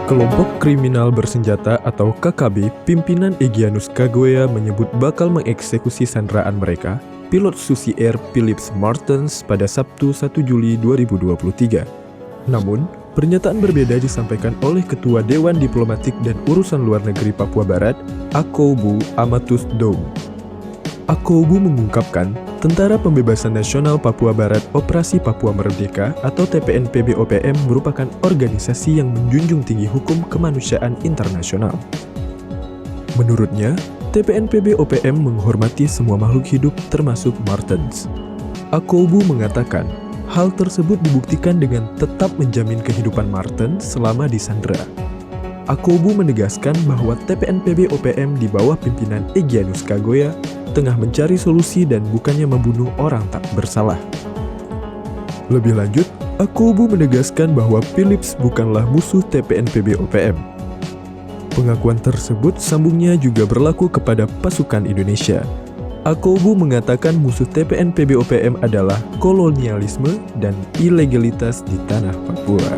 Kelompok kriminal bersenjata atau KKB pimpinan Egyanus Kagoya menyebut bakal mengeksekusi sandraan mereka, pilot Susi Air Philips Martens pada Sabtu 1 Juli 2023. Namun, pernyataan berbeda disampaikan oleh Ketua Dewan Diplomatik dan Urusan Luar Negeri Papua Barat, Akoubu Amatus Doum. Akoubu mengungkapkan, Tentara Pembebasan Nasional Papua Barat Operasi Papua Merdeka atau TPNPB-OPM merupakan organisasi yang menjunjung tinggi hukum kemanusiaan internasional. Menurutnya, TPNPB-OPM menghormati semua makhluk hidup termasuk Martens. Akoubu mengatakan, hal tersebut dibuktikan dengan tetap menjamin kehidupan Martens selama disandra. Akoubu menegaskan bahwa TPNPB-OPM di bawah pimpinan Egyanus Kagoya tengah mencari solusi dan bukannya membunuh orang tak bersalah. Lebih lanjut, Akoubu menegaskan bahwa Philips bukanlah musuh TPNPB-OPM. Pengakuan tersebut sambungnya juga berlaku kepada pasukan Indonesia. Akoubu mengatakan musuh TPNPB-OPM adalah kolonialisme dan ilegalitas di tanah Papua.